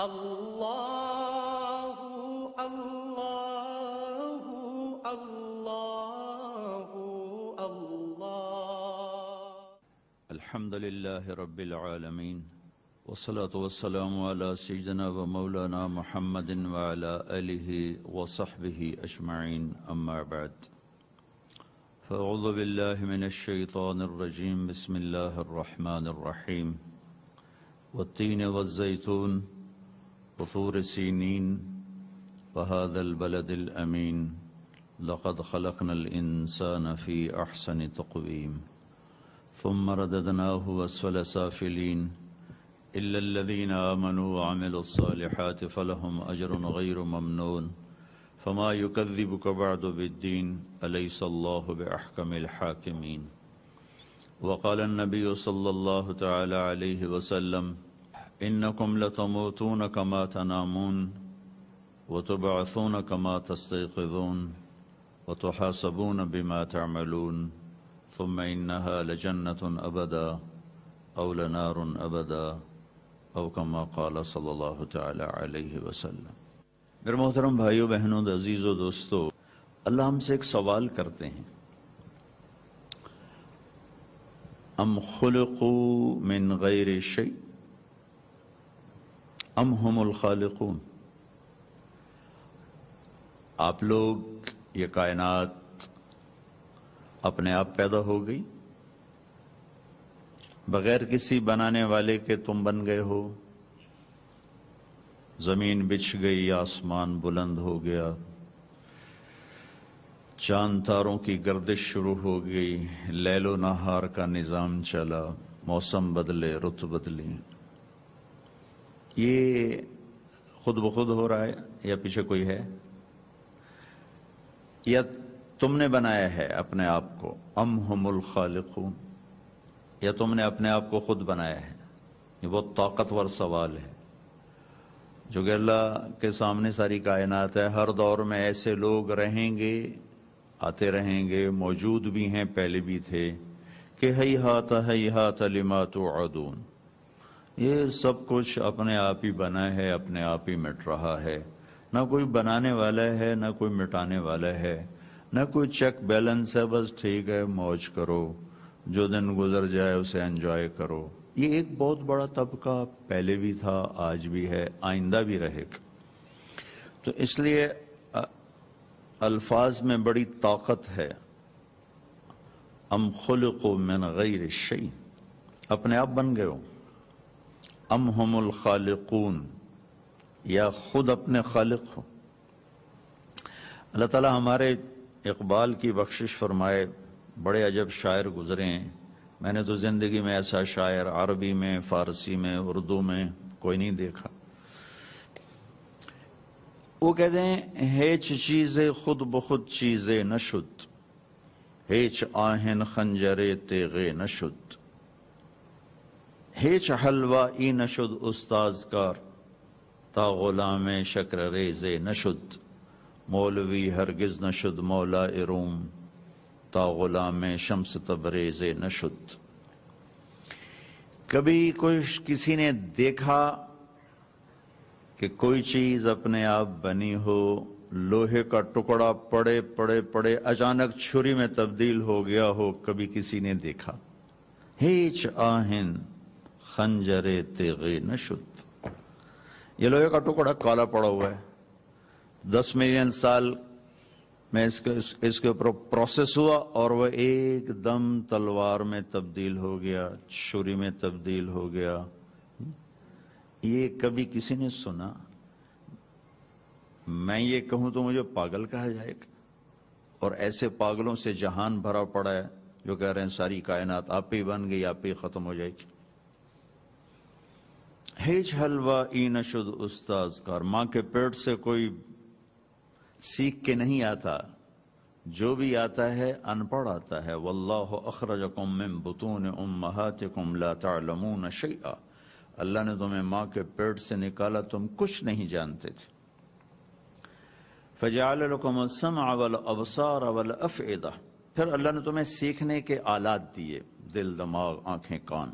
اللہ اللہ اللہ اللہ۔ الحمد للہ رب العالمین، والصلاة والسلام علی سیدنا و مولانا محمد وعلی آلہ وصحبہ اجمعین، اما بعد فاعوذ باللہ من الشیطان الرجیم، بسم اللہ الرحمن الرحیم۔ والتین والزیتون وطور سینین وهذا البلد الأمین، لقد خلقنا الإنسان في أحسن تقویم، ثم رددناه أسفل سافلين إلا الذين آمنوا وعملوا الصالحات فلهم أجر غير ممنون، فما يكذبك بعد بالدين، أليس الله بأحكم الحاكمين۔ وقال النبي صلى الله تعالى عليه وسلم: إنكم لتموتون كما تنامون وتبعثون كما تستيقظون وتحاسبون بما تعملون، ثم إنها لجنة أبدا أو لنار أبدا او كما قال صلی اللہ تعالی علیہ وسلم۔ میرے محترم بھائیو بہنوں، عزیزو دوستو، اللہ ہم سے ایک سوال کرتے ہیں: ام خلقوا من غیر شیء ام هم الخالقون؟ آپ لوگ، یہ کائنات اپنے آپ پیدا ہو گئی بغیر کسی بنانے والے کے؟ تم بن گئے ہو؟ زمین بچھ گئی، آسمان بلند ہو گیا، چاند تاروں کی گردش شروع ہو گئی، لیل و نہار کا نظام چلا، موسم بدلے، رت بدلی۔ یہ خود بخود ہو رہا ہے یا پیچھے کوئی ہے؟ یا تم نے بنایا ہے اپنے آپ کو؟ ام ہم الخالقون؟ یا تم نے اپنے آپ کو خود بنایا ہے؟ یہ بہت طاقتور سوال ہے جو کہ اللہ کے سامنے ساری کائنات ہے۔ ہر دور میں ایسے لوگ رہیں گے، آتے رہیں گے، موجود بھی ہیں، پہلے بھی تھے، کہ ہیہات ہیہات لما توعدون، یہ سب کچھ اپنے آپ ہی بنا ہے، اپنے آپ ہی مٹ رہا ہے، نہ کوئی بنانے والا ہے، نہ کوئی مٹانے والا ہے، نہ کوئی چیک بیلنس ہے، بس ٹھیک ہے، موج کرو، جو دن گزر جائے اسے انجوائے کرو۔ یہ ایک بہت بڑا طبقہ پہلے بھی تھا، آج بھی ہے، آئندہ بھی رہے گا۔ تو اس لیے الفاظ میں بڑی طاقت ہے۔ ام خلقوا من غیر شیء، اپنے آپ بن گئے ہو؟ ام ہم الخالقون، یا خود اپنے خالق ہو؟ اللہ تعالیٰ ہمارے اقبال کی بخشش فرمائے۔ بڑے عجب شاعر گزرے ہیں، میں نے تو زندگی میں ایسا شاعر عربی میں، فارسی میں، اردو میں کوئی نہیں دیکھا۔ وہ کہتے ہیں: ہیچ چیزیں خود بخود چیزیں نشد، ہیچ آہن خنجرے تیغے نشد، ہیچ حلوہ ای نشد استاز کار، تا غلام شکر ریزے نشد، مولوی ہرگز نشد مولا روم، تا غلام شمس تبریز نشد۔ کبھی کسی نے دیکھا کہ کوئی چیز اپنے آپ بنی ہو، لوہے کا ٹکڑا پڑے پڑے پڑے اچانک چھری میں تبدیل ہو گیا ہو؟ کبھی کسی نے دیکھا؟ ہیچ آہن خنجر تیغے نشد، یہ لوہے کا ٹکڑا کالا پڑا ہوا ہے، 10 ملین سال میں اس کے اوپر پروسیس ہوا اور وہ ایک دم تلوار میں تبدیل ہو گیا، چھری میں تبدیل ہو گیا۔ یہ کبھی کسی نے سنا؟ میں یہ کہوں تو مجھے پاگل کہا جائے گا، اور ایسے پاگلوں سے جہان بھرا پڑا ہے جو کہہ رہے ہیں ساری کائنات آپ ہی بن گئی، آپ ہی ختم ہو جائے گی۔ ہیچ حلوہ ای نشد استاز کار، ماں کے پیٹ سے کوئی سیکھ کے نہیں آتا، جو بھی آتا ہے ان پڑھ آتا ہے۔ واللہ اخرجکم من بطون امہاتکم لا تعلمون شیئا، اللہ نے تمہیں ماں کے پیٹ سے نکالا، تم کچھ نہیں جانتے تھے۔ فجعل لکم السمع والابصار والافئدہ، پھر اللہ نے تمہیں سیکھنے کے آلات دیے، دل، دماغ، آنکھیں، کان۔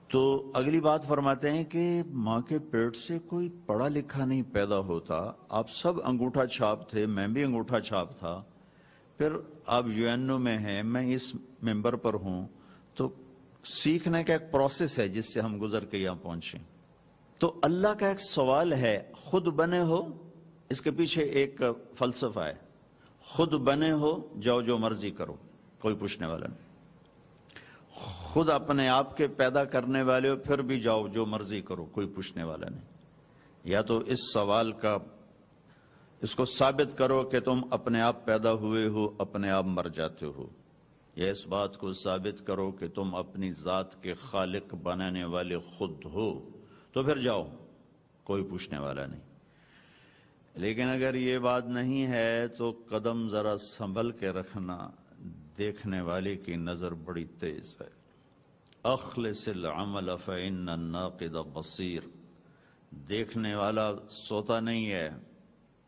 تو اگلی بات فرماتے ہیں کہ ماں کے پیٹ سے کوئی پڑھا لکھا نہیں پیدا ہوتا، آپ سب انگوٹھا چھاپ تھے، میں بھی انگوٹھا چھاپ تھا، پھر آپ UNO میں ہیں، میں اس ممبر پر ہوں، تو سیکھنے کا ایک پروسیس ہے جس سے ہم گزر کے یہاں پہنچے۔ تو اللہ کا ایک سوال ہے، خود بنے ہو، اس کے پیچھے ایک فلسفہ ہے، خود بنے ہو جاؤ جو مرضی کرو، کوئی پوچھنے والا نہیں، خود اپنے آپ کے پیدا کرنے والے ہو پھر بھی جاؤ جو مرضی کرو، کوئی پوچھنے والا نہیں۔ یا تو اس سوال کا اس کو ثابت کرو کہ تم اپنے آپ پیدا ہوئے ہو، اپنے آپ مر جاتے ہو، یا اس بات کو ثابت کرو کہ تم اپنی ذات کے خالق بنانے والے خود ہو، تو پھر جاؤ، کوئی پوچھنے والا نہیں۔ لیکن اگر یہ بات نہیں ہے تو قدم ذرا سنبھل کے رکھنا، دیکھنے والے کی نظر بڑی تیز ہے۔ اخلص العمل فإن الناقد بصیر، دیکھنے والا سوتا نہیں ہے،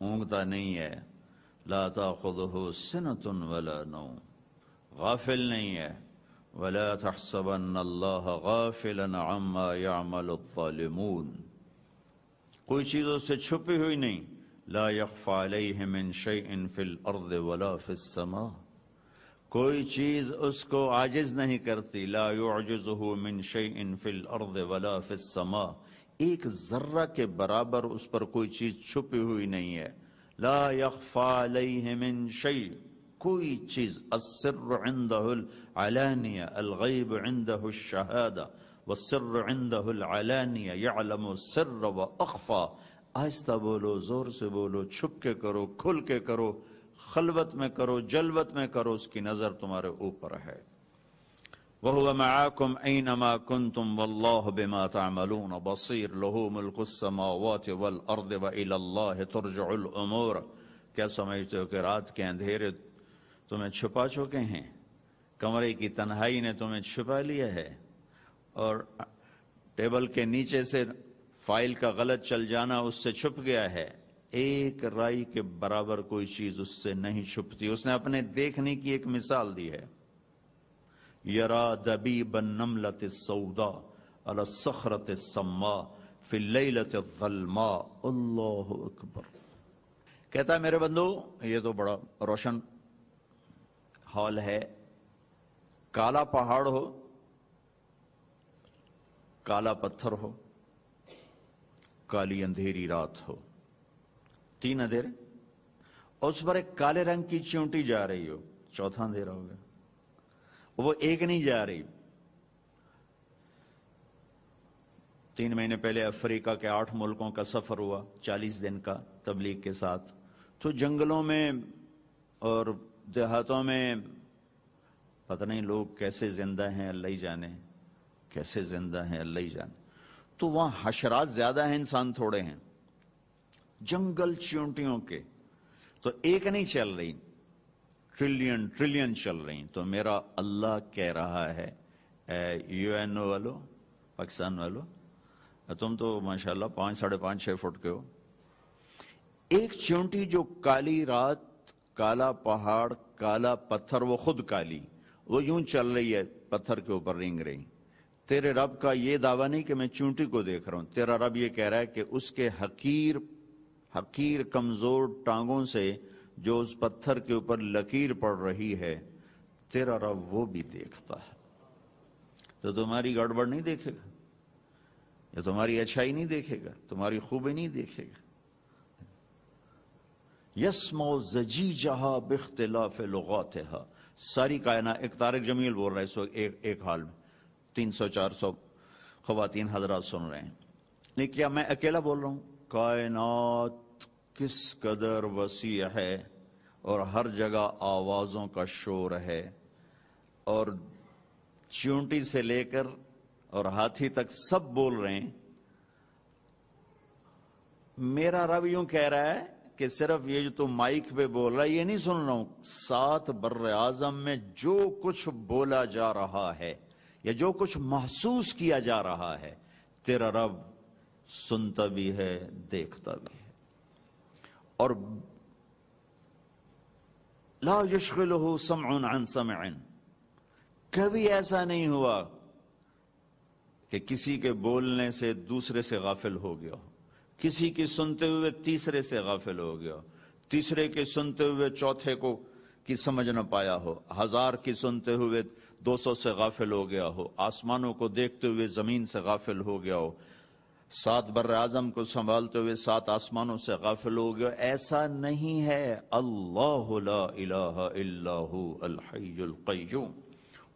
اونگتا نہیں ہے، لا تأخذہ سنۃ ولا نوم، غافل نہیں ہے، ولا تحسبن اللہ غافلا عما يعمل الظالمون، کوئی چیز اس سے چھپی ہوئی نہیں، لا يخفى علیہ من شیء فی الارض ولا فی السماء، کوئی چیز اس کو عاجز نہیں کرتی، لا يعجزہ من شیء فی الارض ولا فی السماء، ایک ذرہ کے برابر اس پر کوئی چیز چھپی ہوئی نہیں ہے، لا يخفى علیہ من شیء، کوئی چیز، السر عنده العلانیہ، الغیب عنده الشہادہ، والسر عنده العلانیہ، یعلم السر واخفى، آہستہ بولو، زور سے بولو، چھپ کے کرو، کھل کے کرو، خلوت میں کرو، جلوت میں کرو، اس کی نظر تمہارے اوپر ہے۔ وَهُوَ مَعَاكُمْ أَيْنَمَا كُنْتُمْ وَاللَّهُ بِمَا تَعْمَلُونَ بَصِيرٌ لَهُ مُلْكُ السَّمَاوَاتِ وَالْأَرْضِ وَإِلَى اللَّهِ تُرْجَعُ الْأُمُورُ، کیا سمجھتے ہو کہ رات کے اندھیرے تمہیں چھپا چکے ہیں، کمرے کی تنہائی نے تمہیں چھپا لیا ہے، اور ٹیبل کے نیچے سے فائل کا غلط چل جانا اس سے چھپ گیا ہے، ایک رائی کے برابر کوئی چیز اس سے نہیں چھپتی۔ اس نے اپنے دیکھنے کی ایک مثال دی ہے، یرا دبیب النملۃ السوداء علی الصخرۃ السماء فی اللیلۃ الظلماء، اللہ اکبر۔ کہتا ہے میرے بندو، یہ تو بڑا روشن ہال ہے، کالا پہاڑ ہو، کالا پتھر ہو، کالی اندھیری رات ہو، تین اندھیرے، اور اس پر ایک کالے رنگ کی چیونٹی جا رہی ہو، چوتھا اندھیرا ہو گیا، وہ ایک نہیں جا رہی۔ 3 مہینے پہلے افریقہ کے 8 ملکوں کا سفر ہوا، 40 دن کا تبلیغ کے ساتھ، تو جنگلوں میں اور دیہاتوں میں پتہ نہیں لوگ کیسے زندہ ہیں، اللہ ہی جانے کیسے زندہ ہیں، اللہ ہی جانے، تو وہاں حشرات زیادہ ہیں، انسان تھوڑے ہیں، جنگل چیونٹیوں کے، تو ایک نہیں چل رہی، ٹریلین چل رہی۔ تو میرا اللہ کہہ رہا ہے، اے UNO والو، پاکستان والو، تم تو ماشاءاللہ 5 ساڑھے 5 6 فٹ کے ہو، ایک چیونٹی جو کالی رات، کالا پہاڑ، کالا پتھر، وہ خود کالی، وہ یوں چل رہی ہے پتھر کے اوپر رینگ رہی۔ تیرے رب کا یہ دعویٰ نہیں کہ میں چونٹی کو دیکھ رہا ہوں، تیرا رب یہ کہہ رہا ہے کہ اس کے حقیر کمزور ٹانگوں سے جو اس پتھر کے اوپر لکیر پڑ رہی ہے، تیرا رب وہ بھی دیکھتا ہے۔ تو تمہاری گڑبڑ نہیں دیکھے گا، یا تمہاری اچھائی نہیں دیکھے گا، تمہاری خوبی نہیں دیکھے گا۔ یسمع زجیجہا باختلاف لغاتہا، ساری کائنات، ایک طارق جمیل بول رہا ہے اس وقت ایک حال میں، 300-400 خواتین حضرات سن رہے ہیں، لیکن کیا میں اکیلا بول رہا ہوں؟ کائنات کس قدر وسیع ہے، اور ہر جگہ آوازوں کا شور ہے، اور چیونٹی سے لے کر اور ہاتھی تک سب بول رہے ہیں۔ میرا رب یوں کہہ رہا ہے کہ صرف یہ جو تم مائک پہ بول رہا ہے یہ نہیں سن رہا ہوں، 7 بر اعظم میں جو کچھ بولا جا رہا ہے یا جو کچھ محسوس کیا جا رہا ہے، تیرا رب سنتا بھی ہے، دیکھتا بھی ہے۔ اور لا یشغلہ سمع عن سمع، کبھی ایسا نہیں ہوا کہ کسی کے بولنے سے دوسرے سے غافل ہو گیا ہو، کسی کی سنتے ہوئے تیسرے سے غافل ہو گیا ہو، تیسرے کے سنتے ہوئے چوتھے کو کی سمجھ نہ پایا ہو، 1000 کی سنتے ہوئے 200 سے غافل ہو گیا ہو، آسمانوں کو دیکھتے ہوئے زمین سے غافل ہو گیا ہو، 7 بر اعظم کو سنبھالتے ہوئے 7 آسمانوں سے غافل ہو گیا. ایسا نہیں ہے. اللہ لا الہ الا ہو الحی القیوم.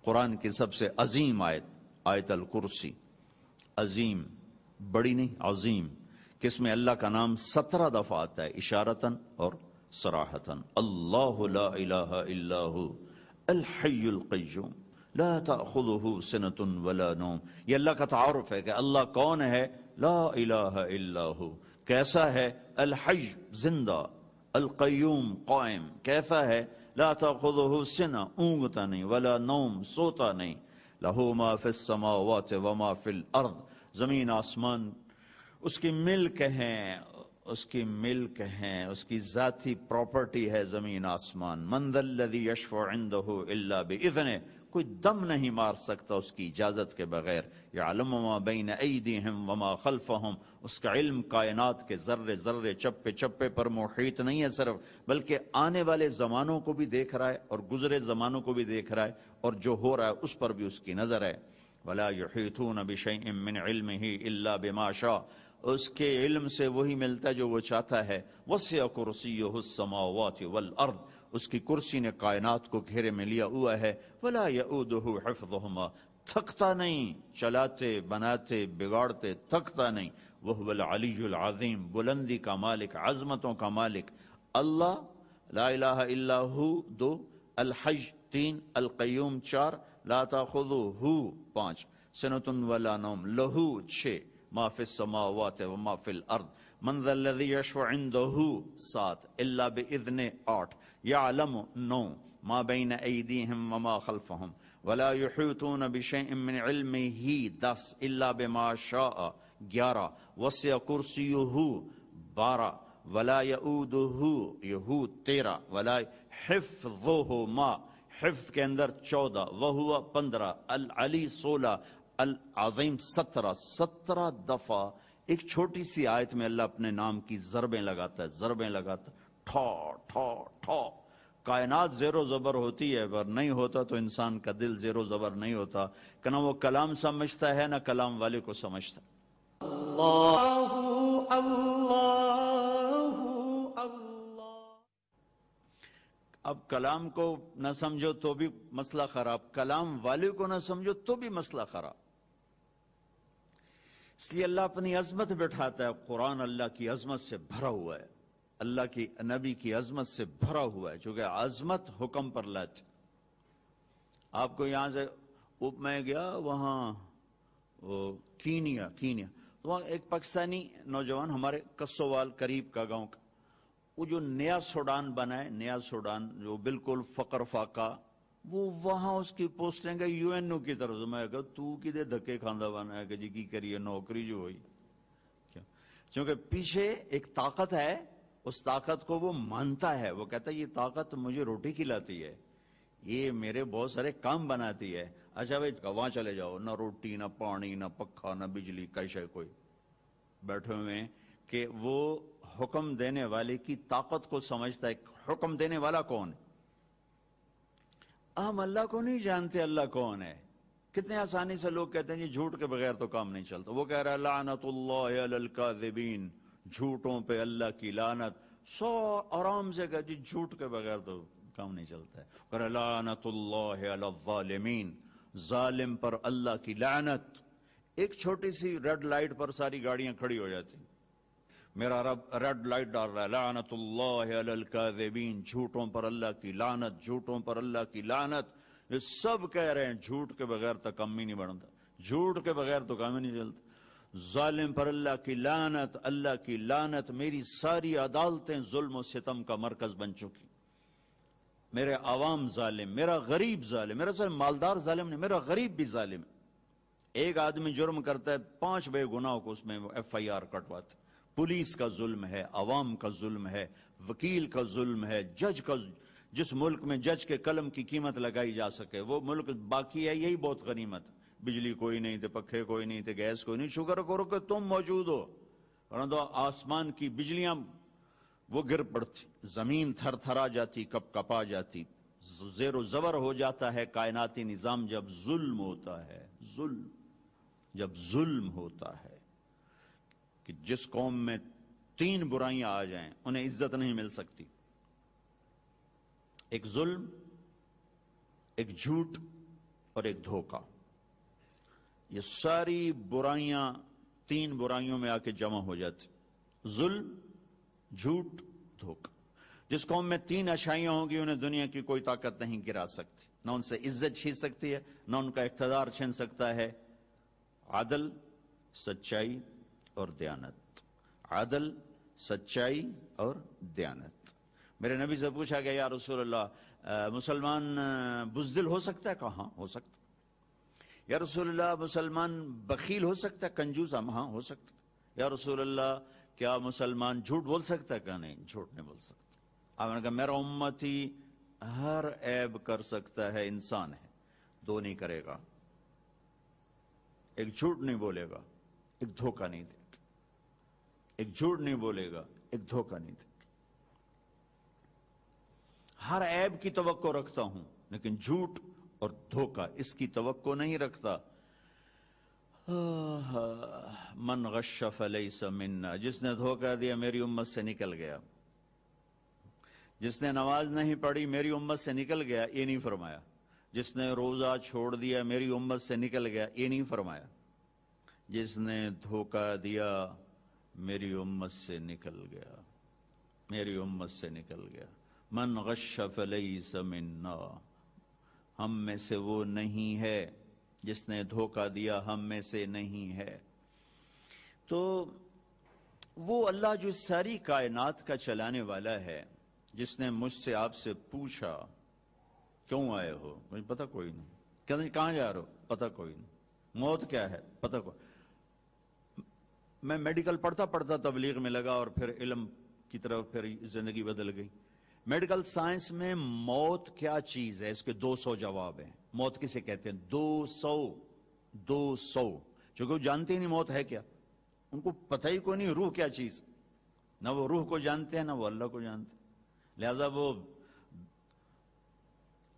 قرآن کی سب سے عظیم آیت، آیت الکرسی. عظیم، بڑی نہیں، عظیم، کہ اس میں اللہ کا نام 17 دفعہ آتا ہے، اشارتاً اور صراحتاً. اللہ لا الہ الا ہو الحی القیوم لا تأخذہ سنۃ ولا نوم. یہ اللہ کا تعارف ہے کہ اللہ کون ہے. لا الہ الا ہو. کیسا ہے؟ الحی، زندہ، القیوم، قائم. کیسا ہے؟ لا تأخذہ سنہ، اونگتا نہیں، ولا نوم، سوتا نہیں. لہو ما فی السماوات وما فی الارض. زمین آسمان اس کی ملک ہیں، اس کی ملک ہیں، اس کی ذاتی پراپرٹی ہے زمین آسمان. من ذا الذی یشفع عندہ الا باذنہ. کوئی دم نہیں مار سکتا اس کی اجازت کے بغیر. یعلم ما بین ایدیہم وما خلفہم. اس کا علم کائنات کے ذرے ذرے، چپے چپے پر محیط نہیں ہے صرف، بلکہ آنے والے زمانوں کو بھی دیکھ رہا ہے اور گزرے زمانوں کو بھی دیکھ رہا ہے، اور جو ہو رہا ہے اس پر بھی اس کی نظر ہے. ولا یحیطون بشیء من علمہ الا بما شاء. اس کے علم سے وہی ملتا ہے جو وہ چاہتا ہے. وسع کرسیہ السماوات والارض. اس کی کرسی نے کائنات کو گھیرے میں لیا ہوا ہے. ولا یؤودہ حفظہما. تھکتا نہیں، چلاتے بناتے بگاڑتے تھکتا نہیں. وہو العلی العظیم. بلندی کا مالک، عظمتوں کا مالک. اللہ لا الہ الا ہو 2، الحی 3، القیوم 4، لا تأخذہ 5، سنۃ ولا نوم لہو 6، ما فی السماوات وما فی الارض. من ذا الذی یشفع عندہ 7، الا باذنہ 8، یعلم 9، ما بین ایدیہم وما خلفہم، ولا یحیطون بشیء من علمہ 10، الا بما شاء 11، وسع کرسیہ 12، ولا یؤودہ 13، ولا حفظہما، حفظ کے اندر 14، وہو 15، العلی 16، العظیم 17 دفعہ. ایک چھوٹی سی آیت میں اللہ اپنے نام کی ضربیں لگاتا ہے، ضربیں لگاتا ہے. ٹھو ٹھو ٹھو. کائنات زیر و زبر ہوتی ہے، پر نہیں ہوتا تو انسان کا دل زیر و زبر نہیں ہوتا، کہ نہ وہ کلام سمجھتا ہے نہ کلام والے کو سمجھتا. اللہ اللہ اللہ. اب کلام کو نہ سمجھو تو بھی مسئلہ خراب، کلام والے کو نہ سمجھو تو بھی مسئلہ خراب. اس لیے اللہ اپنی عظمت بٹھاتا ہے. قرآن اللہ کی عظمت سے بھرا ہوا ہے، اللہ کی نبی کی عظمت سے بھرا ہوا ہے، چونکہ عظمت حکم پر لاتی. آپ کو یہاں سے میں گیا وہاں کینیا، تو وہاں ایک پاکستانی نوجوان، ہمارے کسووال قریب کا گاؤں کا، وہ جو نیا سوڈان بنا ہے، نیا سوڈان جو بالکل فقر فاقہ، وہ وہاں اس کی پوسٹنگ ہے یو این او کی طرف سے. میں کہا تو کدے دھکے کھاندہ بنا ہے کہ جی کی کریے نوکری جو ہوئی. کیونکہ پیچھے ایک طاقت ہے، اس طاقت کو وہ مانتا ہے. وہ کہتا ہے یہ طاقت مجھے روٹی کھلاتی ہے، یہ میرے بہت سارے کام بناتی ہے. اچھا بھائی وہاں چلے جاؤ، نہ روٹی نہ پانی نہ پکھا نہ بجلی، کیسے کوئی بیٹھے ہوئے ہیں کہ وہ حکم دینے والے کی طاقت کو سمجھتا ہے. حکم دینے والا کون ہے؟ ہم اللہ کو نہیں جانتے اللہ کون ہے. کتنے آسانی سے لوگ کہتے ہیں جی جھوٹ کے بغیر تو کام نہیں چلتا. وہ کہہ رہا ہے لعنت اللہ علی الکاذبین، جھوٹوں پہ اللہ کی لعنت. سو آرام سے کہا جی جھوٹ کے بغیر تو کام نہیں چلتا ہے. کہہ رہا لعنت اللہ علی الظالمین، ظالم پر اللہ کی لعنت. ایک چھوٹی سی ریڈ لائٹ پر ساری گاڑیاں کھڑی ہو جاتی. میرا رب ریڈ لائٹ ڈال رہا ہے، لعنت اللہ علی الکاذبین، جھوٹوں پر اللہ کی لعنت، جھوٹوں پر اللہ کی لعنت. یہ سب کہہ رہے ہیں جھوٹ کے بغیر تو کام ہی نہیں بنتا، جھوٹ کے بغیر تو کام ہی نہیں چلتا. ظالم پر اللہ کی لعنت، اللہ کی لعنت. میری ساری عدالتیں ظلم و ستم کا مرکز بن چکی. میرے عوام ظالم، میرا غریب ظالم، میرا صرف مالدار ظالم نہیں، میرا غریب بھی ظالم. ایک آدمی جرم کرتا ہے 5 بے گناہوں کو اس میں ایف آئی آر کٹواتے. پولیس کا ظلم ہے، عوام کا ظلم ہے، وکیل کا ظلم ہے، جج کا. جس ملک میں جج کے قلم کی قیمت لگائی جا سکے وہ ملک باقی ہے، یہی بہت غنیمت. بجلی کوئی نہیں تھے، پکھے کوئی نہیں تھے، گیس کوئی نہیں، شکر کرو کہ تم موجود ہو، ورنہ تو آسمان کی بجلیاں وہ گر پڑتی، زمین تھر تھرا جاتی، کپ کپا جاتی، زیر و زبر ہو جاتا ہے کائناتی نظام جب ظلم ہوتا ہے، جب ظلم ہوتا ہے کہ جس قوم میں 3 برائیاں آ جائیں انہیں عزت نہیں مل سکتی، ایک ظلم، ایک جھوٹ اور ایک دھوکہ، یہ ساری برائیاں 3 برائیوں میں آ کے جمع ہو جاتی، ظلم، جھوٹ، دھوکہ۔ جس قوم میں 3 اچھائیاں ہوں گی انہیں دنیا کی کوئی طاقت نہیں گرا سکتی، نہ ان سے عزت چھین سکتی ہے، نہ ان کا اقتدار چھین سکتا ہے، عدل، سچائی اور دیانت، عدل، سچائی اور دیانت۔ میرے نبی سے پوچھا گیا یا رسول اللہ مسلمان بزدل ہو سکتا ہے؟ کہا ہاں ہو سکتا ہے۔ یا رسول اللہ مسلمان بخیل ہو سکتا ہے، کنجوس؟ ہاں ہو سکتا ہے۔ یا رسول اللہ کیا مسلمان جھوٹ بول سکتا ہے؟ کہا نہیں، جھوٹ نہیں بول سکتا۔ آپ نے کہا میرا امتی ہر عیب کر سکتا ہے، انسان ہے، 2 نہیں کرے گا، ایک جھوٹ نہیں بولے گا، ایک دھوکہ نہیں دے گا، ایک جھوٹ نہیں بولے گا، ایک دھوکہ نہیں دے گا۔ ہر عیب کی توقع رکھتا ہوں لیکن جھوٹ اور دھوکہ اس کی توقع نہیں رکھتا۔ من غش فلیس منا، جس نے دھوکہ دیا میری امت سے نکل گیا، جس نے نماز نہیں پڑھی میری امت سے نکل گیا، یہ نہیں فرمایا، جس نے روزہ چھوڑ دیا میری امت سے نکل گیا، یہ نہیں فرمایا، جس نے دھوکہ دیا میری امت سے نکل گیا، میری امت سے نکل گیا۔ من غش فلیس منا، ہم میں سے وہ نہیں ہے، جس نے دھوکہ دیا ہم میں سے نہیں ہے۔ تو وہ اللہ جو ساری کائنات کا چلانے والا ہے، جس نے مجھ سے آپ سے پوچھا کیوں آئے ہو، مجھے پتہ کوئی نہیں، کہاں جا رہے ہو، پتہ کوئی نہیں، موت کیا ہے، پتہ کوئی۔ میں میڈیکل پڑھتا تبلیغ میں لگا اور پھر علم کی طرف پھر زندگی بدل گئی۔ میڈیکل سائنس میں موت کیا چیز ہے اس کے 200 جواب ہیں۔ موت کسے کہتے ہیں؟ 200 چونکہ وہ جانتے ہی نہیں موت ہے کیا، ان کو پتہ ہی کوئی نہیں روح کیا چیز، نہ وہ روح کو جانتے ہیں نہ وہ اللہ کو جانتے ہیں، لہذا وہ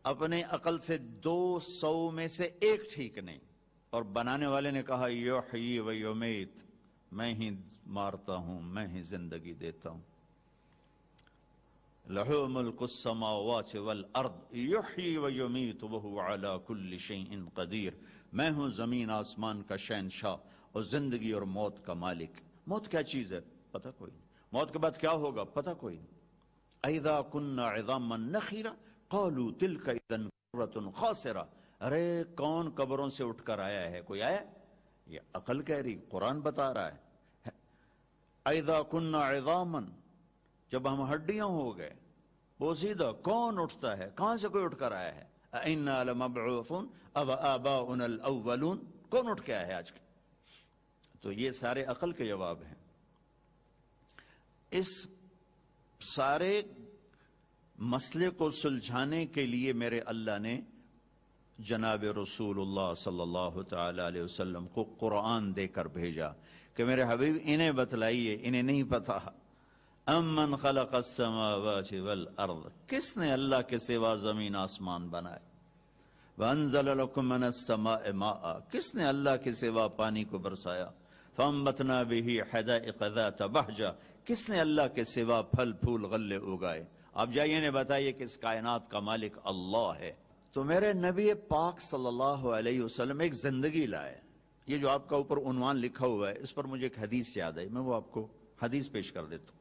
اپنے عقل سے 200 میں سے ایک ٹھیک نہیں۔ اور بنانے والے نے کہا یحیی و یمیت، میں ہی مارتا ہوں میں ہی زندگی دیتا ہوں، لہ ملک السماوات والارض یحیی و یمیت وہو علی کل شیء قدیر، میں ہوں زمین آسمان کا شہنشاہ اور زندگی اور موت کا مالک۔ موت کیا چیز ہے؟ پتہ کوئی نہیں۔ موت کے بعد کیا ہوگا؟ پتہ کوئی نہیں۔ اذا كنا عظاما نخرا قالوا تلك اذا كرة خاسرة، ارے کون قبروں سے اٹھ کر آیا ہے؟ کوئی آیا؟ یہ عقل کہہ رہی، قرآن بتا رہا ہے۔ اذا كنا عظاما، جب ہم ہڈیاں ہو گئے، بوسیدہ کون اٹھتا ہے؟ کہاں سے کوئی اٹھ کر آیا ہے؟ انا لمبعوثون اب آباؤنا الاولون، کون اٹھ کے آیا ہے آج کے؟ تو یہ سارے عقل کے جواب ہیں۔ اس سارے مسئلے کو سلجھانے کے لیے میرے اللہ نے جناب رسول اللہ صلی اللہ تعالی علیہ وسلم کو قرآن دے کر بھیجا کہ میرے حبیب انہیں بتلائیے، انہیں نہیں پتا۔ امن خلق السماوات والارض، کس نے اللہ کے سوا زمین آسمان بنائے؟ وانزل لکم من السماء ماء، کس نے اللہ کے سوا پانی کو برسایا؟ فانبتنا به حدائق ذات بہجہ، کس نے اللہ کے سوا پھل پھول غلے اگائے؟ آپ جائیے نے بتائیے کہ اس کائنات کا مالک اللہ ہے۔ تو میرے نبی پاک صلی اللہ علیہ وسلم ایک زندگی لائے۔ یہ جو آپ کا اوپر عنوان لکھا ہوا ہے اس پر مجھے ایک حدیث یاد آئی، میں وہ آپ کو حدیث پیش کر دیتا ہوں۔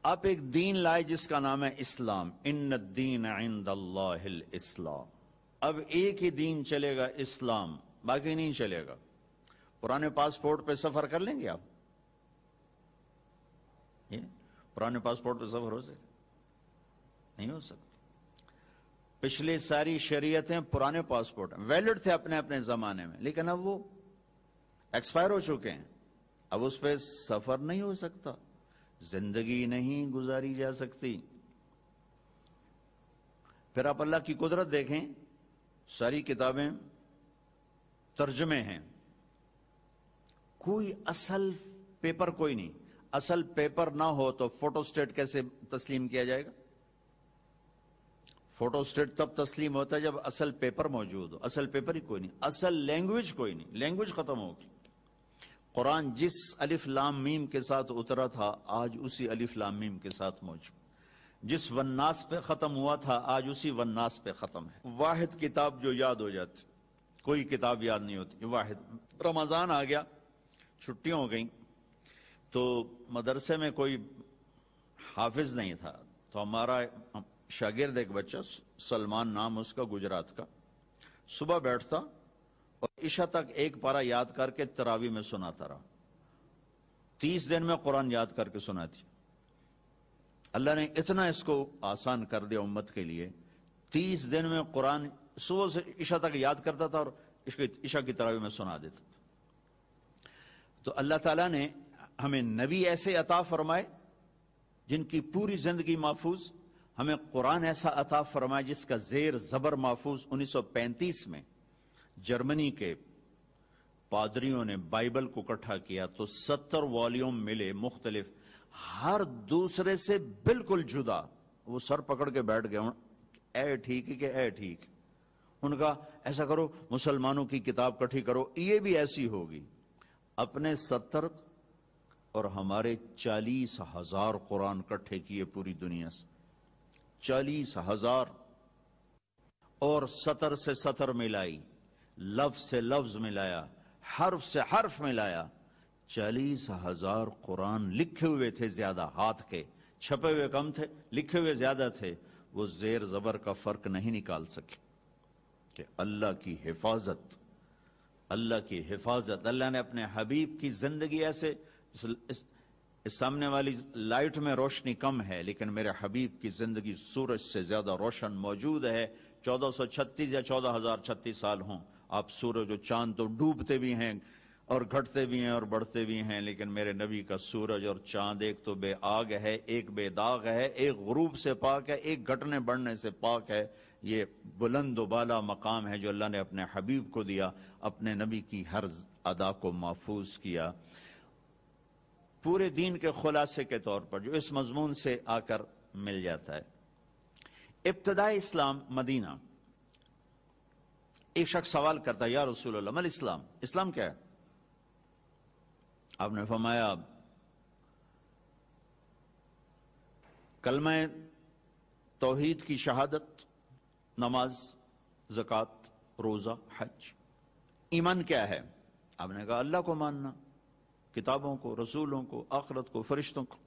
آپ ایک دین لائے جس کا نام ہے اسلام، ان الدین عند اللہ الاسلام۔ اب ایک ہی دین چلے گا، اسلام، باقی نہیں چلے گا۔ پرانے پاسپورٹ پہ سفر کر لیں گے آپ؟ یہ پرانے پاسپورٹ پہ سفر ہو سکے؟ نہیں ہو سکتا۔ پچھلی ساری شریعتیں پرانے پاسپورٹ ویلڈ تھے اپنے اپنے زمانے میں، لیکن اب وہ ایکسپائر ہو چکے ہیں، اب اس پہ سفر نہیں ہو سکتا، زندگی نہیں گزاری جا سکتی۔ پھر آپ اللہ کی قدرت دیکھیں، ساری کتابیں ترجمے ہیں، کوئی اصل پیپر کوئی نہیں. اصل پیپر نہ ہو تو فوٹو اسٹیٹ کیسے تسلیم کیا جائے گا؟ فوٹو اسٹیٹ تب تسلیم ہوتا ہے جب اصل پیپر موجود ہو. اصل پیپر ہی کوئی نہیں، اصل لینگویج کوئی نہیں، لینگویج ختم ہوگی. قرآن جس الف لام میم کے ساتھ اترا تھا آج اسی الف لام میم کے ساتھ موجود. جس والناس پہ ختم ہوا تھا آج اسی والناس پہ ختم ہے. واحد کتاب جو یاد ہو جاتی، کوئی کتاب یاد نہیں ہوتی، واحد. رمضان آ گیا، چھٹیاں ہو گئیں، تو مدرسے میں کوئی حافظ نہیں تھا، تو ہمارا شاگرد ایک بچہ سلمان نام اس کا، گجرات کا، صبح بیٹھتا اور عشاء تک ایک پارہ یاد کر کے تراویح میں سناتا رہا. 30 دن میں قرآن یاد کر کے سناتی. اللہ نے اتنا اس کو آسان کر دیا امت کے لیے، 30 دن میں قرآن صبح سے عشاء تک یاد کرتا تھا اور عشاء کی تراویح میں سنا دیتا تھا. تو اللہ تعالیٰ نے ہمیں نبی ایسے عطا فرمائے جن کی پوری زندگی محفوظ، ہمیں قرآن ایسا عطا فرمائے جس کا زیر زبر محفوظ. 1935 میں جرمنی کے پادریوں نے بائبل کو اکٹھا کیا تو 70 والیوم ملے مختلف، ہر دوسرے سے بالکل جدا. وہ سر پکڑ کے بیٹھ گئے، اے ٹھیک ہے کہ اے ٹھیک. ان کا ایسا کرو مسلمانوں کی کتاب کٹھی کرو، یہ بھی ایسی ہوگی. اپنے 70 اور ہمارے 40,000 قرآن کٹھے کیے پوری دنیا سے، 40,000، اور سطر سے سطر ملائی، لفظ سے لفظ ملایا، حرف سے حرف ملایا. 40,000 قرآن لکھے ہوئے تھے، زیادہ ہاتھ کے، چھپے ہوئے کم تھے، لکھے ہوئے زیادہ تھے. وہ زیر زبر کا فرق نہیں نکال سکے کہ اللہ کی حفاظت، اللہ کی حفاظت. اللہ نے اپنے حبیب کی زندگی ایسے، اس سامنے والی لائٹ میں روشنی کم ہے لیکن میرے حبیب کی زندگی سورج سے زیادہ روشن موجود ہے. 1436 یا 14,036 سال ہوں، آپ سورج و چاند تو ڈوبتے بھی ہیں اور گھٹتے بھی ہیں اور بڑھتے بھی ہیں، لیکن میرے نبی کا سورج اور چاند ایک تو بے آگ ہے، ایک بے داغ ہے، ایک غروب سے پاک ہے، ایک گھٹنے بڑھنے سے پاک ہے. یہ بلند و بالا مقام ہے جو اللہ نے اپنے حبیب کو دیا، اپنے نبی کی ہر ادا کو محفوظ کیا. پورے دین کے خلاصے کے طور پر جو اس مضمون سے آ کر مل جاتا ہے. ابتدائی اسلام مدینہ. ایک شخص سوال کرتا ہے، یا رسول اللہ مل اسلام، اسلام کیا ہے؟ آپ نے فرمایا کلمہ توحید کی شہادت، نماز، زکوٰۃ، روزہ، حج. ایمان کیا ہے؟ آپ نے کہا اللہ کو ماننا، کتابوں کو، رسولوں کو، آخرت کو، فرشتوں کو.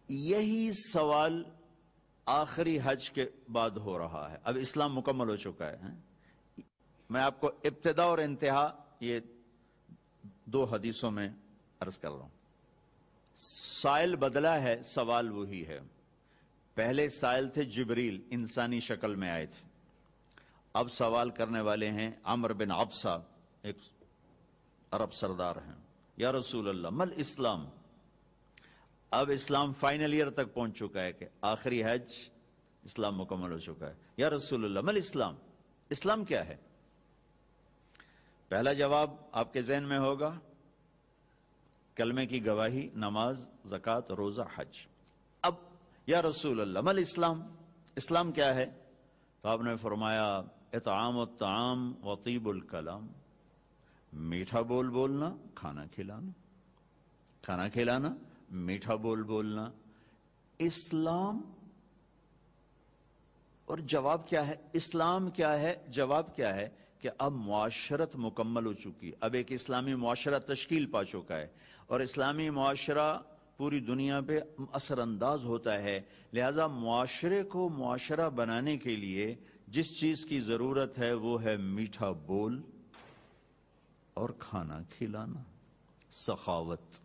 یہی سوال آخری حج کے بعد ہو رہا ہے. اب اسلام مکمل ہو چکا ہے. میں آپ کو ابتدا اور انتہا یہ 2 حدیثوں میں عرض کر رہا ہوں. سائل بدلا ہے، سوال وہی ہے. پہلے سائل تھے جبریل، انسانی شکل میں آئے تھے. اب سوال کرنے والے ہیں عمرو بن عبسہ، ایک عرب سردار ہیں. یا رسول اللہ مل اسلام. اب اسلام فائنل ایئر تک پہنچ چکا ہے کہ آخری حج اسلام مکمل ہو چکا ہے. یا رسول اللہ مل اسلام، اسلام کیا ہے؟ پہلا جواب آپ کے ذہن میں ہوگا کلمے کی گواہی، نماز، زکوٰۃ، روزہ، حج. اب یا رسول اللہ مل اسلام، اسلام کیا ہے؟ تو آپ نے فرمایا اطعام الطعام وطیب الکلام. میٹھا بول بولنا، کھانا کھلانا، کھانا کھلانا، میٹھا بول بولنا. اسلام. اور جواب کیا ہے؟ اسلام کیا ہے؟ جواب کیا ہے کہ اب معاشرت مکمل ہو چکی، اب ایک اسلامی معاشرہ تشکیل پا چکا ہے اور اسلامی معاشرہ پوری دنیا پہ اثر انداز ہوتا ہے. لہذا معاشرے کو معاشرہ بنانے کے لیے جس چیز کی ضرورت ہے وہ ہے میٹھا بول اور کھانا کھلانا، سخاوت.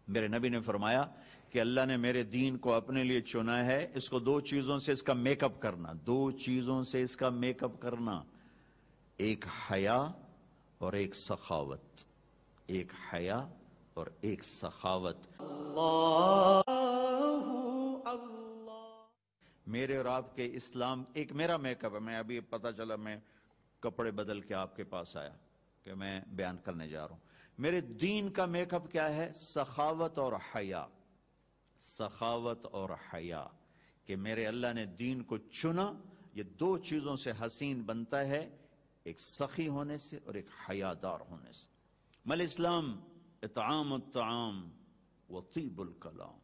میرے نبی نے فرمایا کہ اللہ نے میرے دین کو اپنے لیے چنا ہے، اس کو 2 چیزوں سے اس کا میک اپ کرنا، 2 چیزوں سے اس کا میک اپ کرنا، ایک حیا اور ایک سخاوت. ایک حیا اور ایک سخاوت. میرے اور آپ کے اسلام، ایک میرا میک اپ ہے، میں ابھی پتہ چلا میں کپڑے بدل کے آپ کے پاس آیا کہ میں بیان کرنے جا رہا ہوں. میرے دین کا میک اپ کیا ہے؟ سخاوت اور حیا. سخاوت اور حیا، کہ میرے اللہ نے دین کو چنا، یہ دو چیزوں سے حسین بنتا ہے، ایک سخی ہونے سے اور ایک حیادار ہونے سے. مل اسلام اطعام الطعام وطیب الکلام،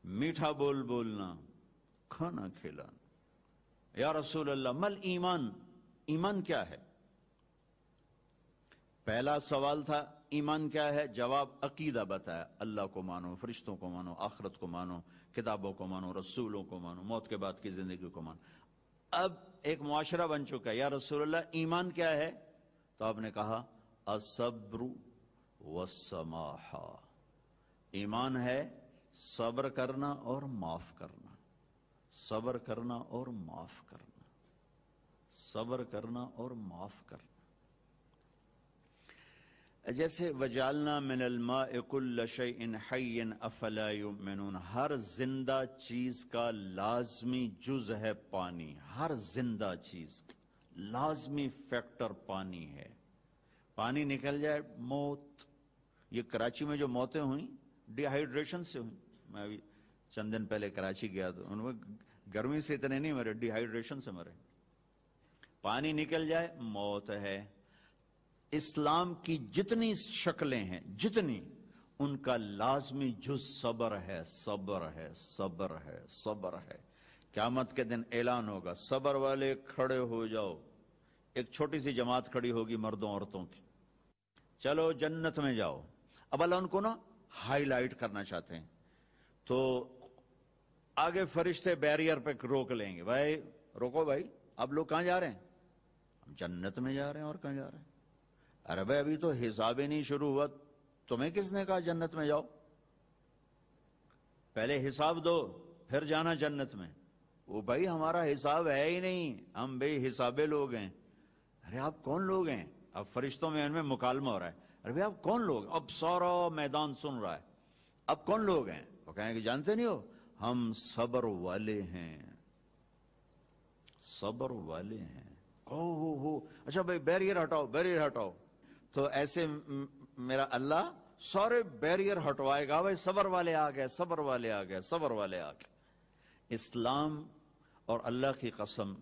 میٹھا بول بولنا، کھانا کھلانا. یا رسول اللہ مل ایمان، ایمان کیا ہے؟ پہلا سوال تھا ایمان کیا ہے؟ جواب عقیدہ بتایا، اللہ کو مانو، فرشتوں کو مانو، آخرت کو مانو، کتابوں کو مانو، رسولوں کو مانو، موت کے بعد کی زندگی کو مانو. اب ایک معاشرہ بن چکا ہے، یا رسول اللہ ایمان کیا ہے؟ تو آپ نے کہا الصبر والسماحہ، ایمان ہے صبر کرنا اور معاف کرنا، صبر کرنا اور معاف کرنا، صبر کرنا اور معاف کرنا. جیسے وجعلنا من الماء كل شيء حي افلا يؤمنون، ہر زندہ چیز کا لازمی جز ہے پانی، ہر زندہ چیز کا لازمی فیکٹر پانی ہے. پانی نکل جائے موت. یہ کراچی میں جو موتیں ہوئیں ڈی ہائیڈریشن سے ہوئیں. میں ابھی چند دن پہلے کراچی گیا تو ان میں گرمی سے اتنے نہیں مرے، ڈی ہائیڈریشن سے مرے. پانی نکل جائے موت ہے. اسلام کی جتنی شکلیں ہیں، جتنی، ان کا لازمی جز صبر ہے، صبر ہے، صبر ہے، صبر ہے. قیامت کے دن اعلان ہوگا صبر والے کھڑے ہو جاؤ. ایک چھوٹی سی جماعت کھڑی ہوگی مردوں عورتوں کی، چلو جنت میں جاؤ. اب اللہ ان کو نا ہائی لائٹ کرنا چاہتے ہیں، تو آگے فرشتے بیریئر پہ روک لیں گے، بھائی روکو، بھائی آپ لوگ کہاں جا رہے ہیں؟ ہم جنت میں جا رہے ہیں. اور کہاں جا رہے ہیں؟ ارے بھائی ابھی تو حساب ہی نہیں شروع ہوا، تمہیں کس نے کہا جنت میں جاؤ؟ پہلے حساب دو پھر جانا جنت میں. وہ بھائی ہمارا حساب ہے ہی نہیں، ہم بے حسابے لوگ ہیں. ارے آپ کون لوگ ہیں؟ اب فرشتوں میں ان میں مکالمہ ہو رہا ہے. ارے بھائی آپ کون لوگ؟ اب سارا میدان سن رہا ہے. اب کون لوگ ہیں؟ وہ کہیں کہ جانتے نہیں ہو، ہم صبر والے ہیں، صبر والے ہیں. ہو اچھا بھائی بیریئر ہٹاؤ، بیریئر ہٹاؤ. تو ایسے میرا اللہ سارے بیریئر ہٹوائے گا، بھائی صبر والے آ گئے، صبر والے آ گئے، صبر والے آ گئے. اسلام اور اللہ کی قسم،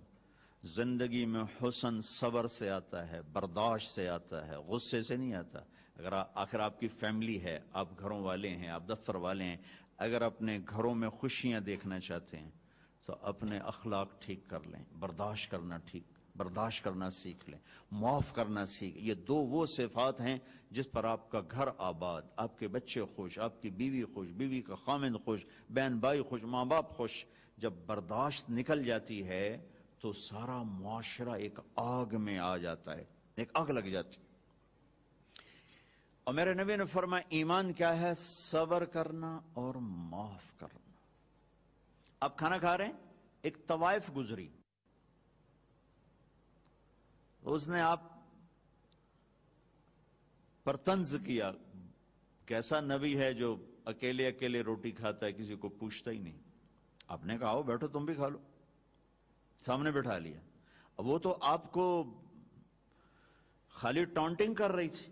زندگی میں حسن صبر سے آتا ہے، برداشت سے آتا ہے، غصے سے نہیں آتا. اگر آخر آپ کی فیملی ہے، آپ گھروں والے ہیں، آپ دفتر والے ہیں، اگر اپنے گھروں میں خوشیاں دیکھنا چاہتے ہیں تو اپنے اخلاق ٹھیک کر لیں، برداشت کرنا برداشت کرنا سیکھ لیں، معاف کرنا سیکھ. یہ دو وہ صفات ہیں جس پر آپ کا گھر آباد، آپ کے بچے خوش، آپ کی بیوی خوش، بیوی کا خامند خوش، بہن بھائی خوش، ماں باپ خوش. جب برداشت نکل جاتی ہے تو سارا معاشرہ ایک آگ میں آ جاتا ہے، ایک آگ لگ جاتی. اور میرے نبی نے فرمایا ایمان کیا ہے؟ صبر کرنا اور معاف کرنا. آپ کھانا کھا رہے ہیں، ایک طوائف گزری، اس نے آپ پر طنز کیا، کیسا نبی ہے جو اکیلے اکیلے روٹی کھاتا ہے، کسی کو پوچھتا ہی نہیں. آپ نے کہا آؤ بیٹھو تم بھی کھا لو، سامنے بٹھا لیا. وہ تو آپ کو خالی ٹانٹنگ کر رہی تھی،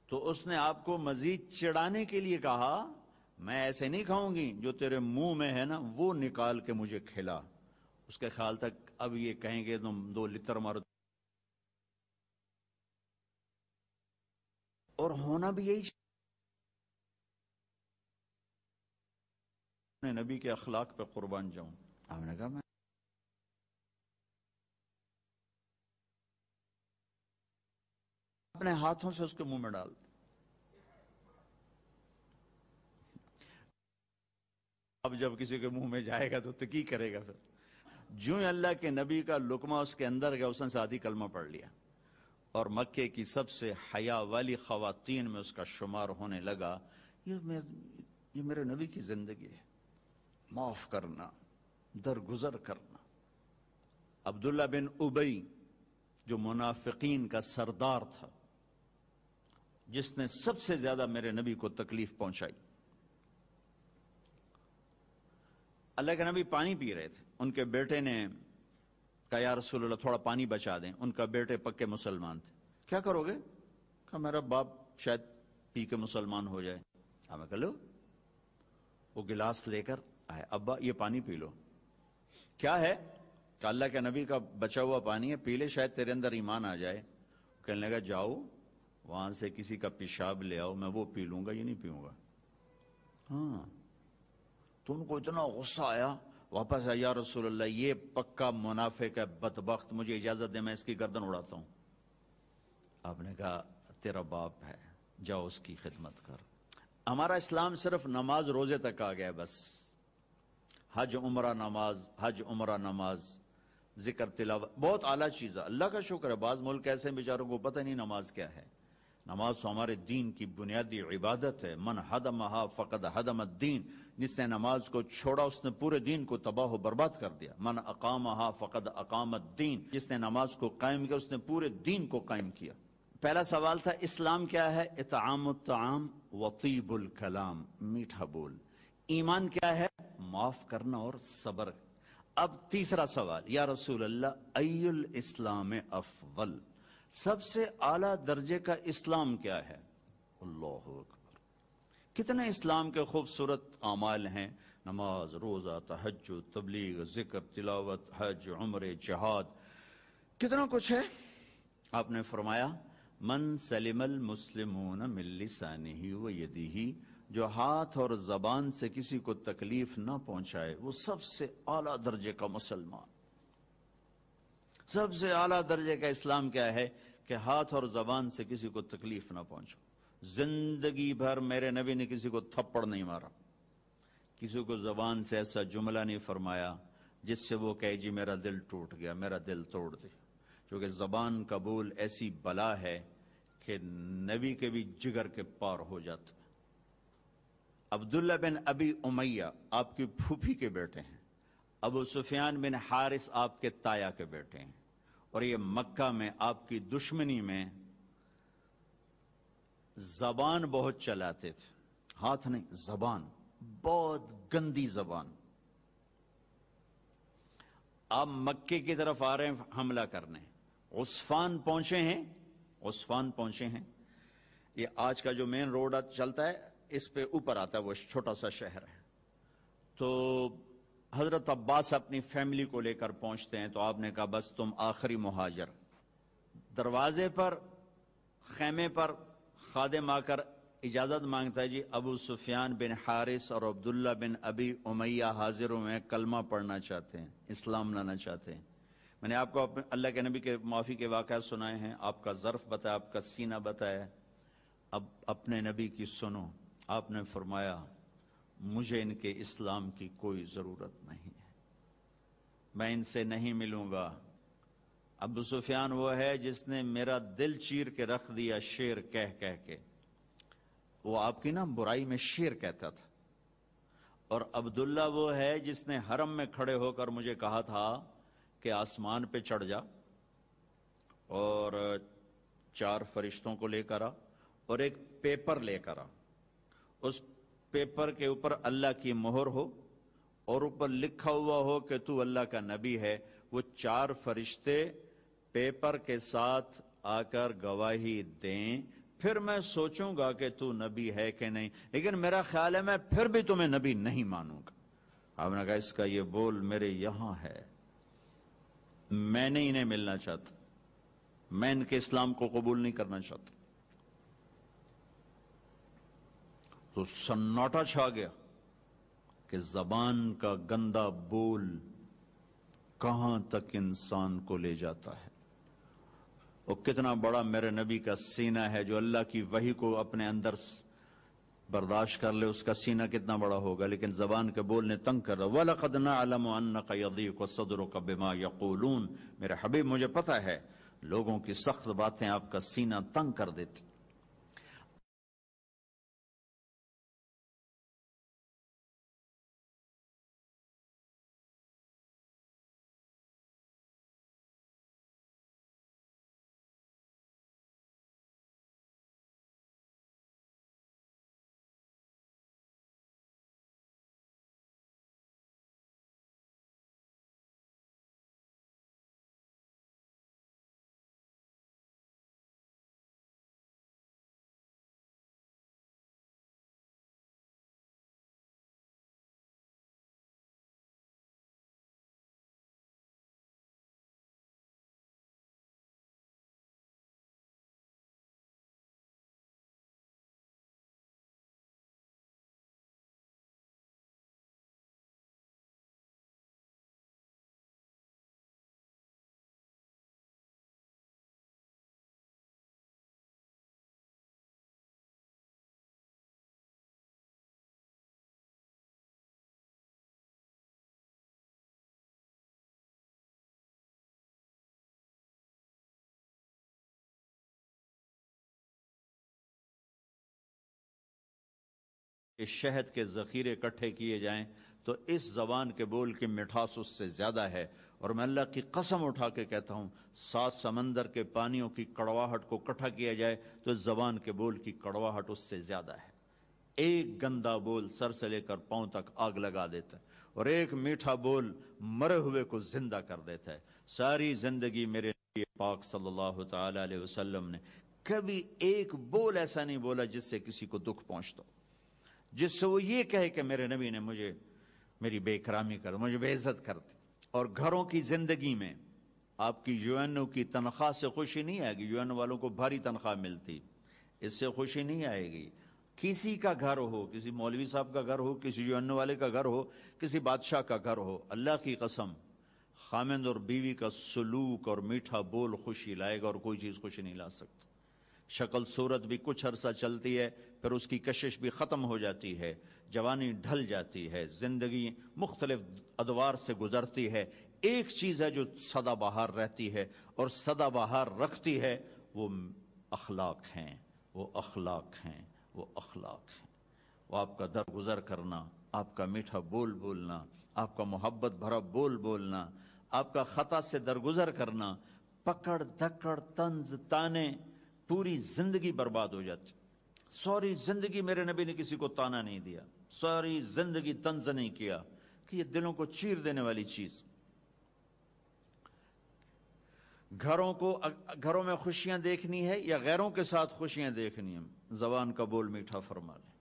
تو اس نے آپ کو مزید چڑھانے کے لیے کہا میں ایسے نہیں کھاؤں گی، جو تیرے منہ میں ہے نا وہ نکال کے مجھے کھلا. اس کے خیال تک اب یہ کہیں گے تم 2 لتر مارو، اور ہونا بھی یہی. نبی کے اخلاق پہ قربان جاؤں. آپ نے کہا میں اپنے ہاتھوں سے اس کے منہ میں ڈال. اب جب کسی کے منہ میں جائے گا تو کی کرے گا؟ پھر جو اللہ کے نبی کا لقمہ اس کے اندر گیا، اس نے ساتھی کلمہ پڑھ لیا، اور مکے کی سب سے حیا والی خواتین میں اس کا شمار ہونے لگا. یہ میرے نبی کی زندگی ہے، معاف کرنا، درگزر کرنا. عبداللہ بن ابی جو منافقین کا سردار تھا، جس نے سب سے زیادہ میرے نبی کو تکلیف پہنچائی، اللہ کے نبی پانی پی رہے تھے، ان کے بیٹے نے کہا یا رسول اللہ تھوڑا پانی بچا دیں. ان کا بیٹے پکے مسلمان تھے. کیا کرو گے؟ کہا میرا باپ شاید پی کے مسلمان ہو جائے. میں کہا لو. وہ گلاس لے کر آئے. ابا یہ پانی پی لو. کیا ہے؟ کہ اللہ کے نبی کا بچا ہوا پانی ہے، پی لے شاید تیرے اندر ایمان آ جائے. کہنے لگا جاؤ وہاں سے کسی کا پیشاب لے آؤ، میں وہ پی لوں گا، یہ نہیں پیوں گا. ہاں تو ان کو اتنا غصہ آیا، واپس آیا یا رسول اللہ یہ پکا منافق ہے، بدبخت، مجھے اجازت دے میں اس کی گردن اڑاتا ہوں. آپ نے کہا تیرا باپ ہے، جاؤ اس کی خدمت کر. ہمارا اسلام صرف نماز روزے تک آ گیا بس. حج عمرہ نماز، حج عمرہ نماز، ذکر تلاوت بہت اعلیٰ چیز ہے، اللہ کا شکر ہے. بعض ملک ایسے بیچاروں کو پتہ نہیں نماز کیا ہے. نماز تو ہمارے دین کی بنیادی عبادت ہے. من حدمہا فقد حدم الدین، جس نے نماز کو چھوڑا اس نے پورے دین کو تباہ و برباد کر دیا. من اقامہا فقد اقام الدین، جس نے نماز کو قائم کیا اس نے پورے دین کو قائم کیا. پہلا سوال تھا اسلام کیا ہے؟ اطعام الطعام وطیب الکلام، میٹھا بول. ایمان کیا ہے؟ معاف کرنا اور صبر. اب تیسرا سوال، یا رسول اللہ ای الاسلام افضل، سب سے اعلیٰ درجے کا اسلام کیا ہے؟ اللہ اکبر. کتنے اسلام کے خوبصورت اعمال ہیں، نماز، روزہ، تہجد، تبلیغ، ذکر، تلاوت، حج، عمرے، جہاد، کتنا کچھ ہے. آپ نے فرمایا من سلم المسلمون من لسانہ و یدہ، جو ہاتھ اور زبان سے کسی کو تکلیف نہ پہنچائے وہ سب سے اعلیٰ درجے کا مسلمان. سب سے اعلیٰ درجے کا اسلام کیا ہے؟ کہ ہاتھ اور زبان سے کسی کو تکلیف نہ پہنچو. زندگی بھر میرے نبی نے کسی کو تھپڑ نہیں مارا، کسی کو زبان سے ایسا جملہ نہیں فرمایا جس سے وہ کہے جی میرا دل ٹوٹ گیا، میرا دل توڑ دے. کیونکہ زبان کا بول ایسی بلا ہے کہ نبی کے بھی جگر کے پار ہو جاتے. عبداللہ بن ابی امیہ آپ کی پھوپھی کے بیٹے ہیں، ابو سفیان بن حارث آپ کے تایا کے بیٹے ہیں، اور یہ مکہ میں آپ کی دشمنی میں زبان بہت چلاتے تھے، ہاتھ نہیں، زبان، بہت گندی زبان. آپ مکے کی طرف آ رہے ہیں حملہ کرنے، عسفان پہنچے ہیں، عسفان پہنچے ہیں. یہ آج کا جو مین روڈ چلتا ہے اس پہ اوپر آتا ہے، وہ چھوٹا سا شہر ہے. تو حضرت عباس اپنی فیملی کو لے کر پہنچتے ہیں. تو آپ نے کہا بس تم آخری مہاجر. دروازے پر، خیمے پر خادم آ کر اجازت مانگتا ہے، جی ابو سفیان بن حارث اور عبداللہ بن ابی امیہ حاضر ہوئے، کلمہ پڑھنا چاہتے ہیں، اسلام لانا چاہتے ہیں. میں نے آپ کو اللہ کے نبی کے معافی کے واقعات سنائے ہیں، آپ کا ظرف بتایا، آپ کا سینہ بتایا. اب اپنے نبی کی سنو. آپ نے فرمایا مجھے ان کے اسلام کی کوئی ضرورت نہیں ہے، میں ان سے نہیں ملوں گا. ابو سفیان وہ ہے جس نے میرا دل چیر کے رکھ دیا شیر کہہ کہہ کے. وہ آپ کی نا برائی میں شیر کہتا تھا. اور عبداللہ وہ ہے جس نے حرم میں کھڑے ہو کر مجھے کہا تھا کہ آسمان پہ چڑھ جا اور 4 فرشتوں کو لے کر آ اور ایک پیپر لے کر آ. اس پیپر کے اوپر اللہ کی مہر ہو اور اوپر لکھا ہوا ہو کہ تو اللہ کا نبی ہے. وہ 4 فرشتے پیپر کے ساتھ آ کر گواہی دیں، پھر میں سوچوں گا کہ تو نبی ہے کہ نہیں، لیکن میرا خیال ہے میں پھر بھی تمہیں نبی نہیں مانوں گا. آپ نے کہا اس کا یہ بول میرے یہاں ہے، میں نہیں انہیں ملنا چاہتا، میں ان کے اسلام کو قبول نہیں کرنا چاہتا. تو سناٹا چھا گیا کہ زبان کا گندا بول کہاں تک انسان کو لے جاتا ہے. اور کتنا بڑا میرے نبی کا سینہ ہے، جو اللہ کی وحی کو اپنے اندر برداشت کر لے، اس کا سینہ کتنا بڑا ہوگا. لیکن زبان کے بول نے تنگ کر دیا. وَلَقَدْ نَعْلَمُ أَنَّكَ يَضِيقُ صَدْرُكَ بِمَا يَقُولُونَ، میرے حبیب مجھے پتہ ہے لوگوں کی سخت باتیں آپ کا سینہ تنگ کر دیتی. کہ شہد کے ذخیرے اکٹھے کیے جائیں تو اس زبان کے بول کی مٹھاس اس سے زیادہ ہے، اور میں اللہ کی قسم اٹھا کے کہتا ہوں 7 سمندر کے پانیوں کی کڑواہٹ کو اکٹھا کیا جائے تو اس زبان کے بول کی کڑواہٹ اس سے زیادہ ہے۔ ایک گندا بول سر سے لے کر پاؤں تک آگ لگا دیتا ہے، اور ایک میٹھا بول مرے ہوئے کو زندہ کر دیتا ہے۔ ساری زندگی میرے نبی پاک صلی اللہ تعالی علیہ وسلم نے کبھی ایک بول ایسا نہیں بولا جس سے کسی کو دکھ پہنچتا، جس سے وہ یہ کہے کہ میرے نبی نے مجھے میری بے اکرامی کر، مجھے بے عزت کر دی۔ اور گھروں کی زندگی میں آپ کی یو این او کی تنخواہ سے خوشی نہیں آئے گی، یو این او والوں کو بھاری تنخواہ ملتی، اس سے خوشی نہیں آئے گی۔ کسی کا گھر ہو، کسی مولوی صاحب کا گھر ہو، کسی یو این او والے کا گھر ہو، کسی بادشاہ کا گھر ہو، اللہ کی قسم خامند اور بیوی کا سلوک اور میٹھا بول خوشی لائے گا، اور کوئی چیز خوشی نہیں لا سکتی۔ شکل صورت بھی کچھ عرصہ چلتی ہے، پھر اس کی کشش بھی ختم ہو جاتی ہے، جوانی ڈھل جاتی ہے، زندگی مختلف ادوار سے گزرتی ہے۔ ایک چیز ہے جو سدا بہار رہتی ہے اور سدا بہار رکھتی ہے، وہ اخلاق ہیں، وہ اخلاق ہیں، وہ اخلاق ہیں۔ وہ آپ کا درگزر کرنا، آپ کا میٹھا بول بولنا، آپ کا محبت بھرا بول بولنا، آپ کا خطا سے درگزر کرنا، پکڑ دھکڑ طنز تانے، پوری زندگی برباد ہو جاتی۔ ساری زندگی میرے نبی نے کسی کو تانا نہیں دیا، ساری زندگی طنز نہیں کیا، کہ یہ دلوں کو چیر دینے والی چیز۔ گھروں میں خوشیاں دیکھنی ہے یا غیروں کے ساتھ خوشیاں دیکھنی ہیں، زبان کا بول میٹھا فرما لیں۔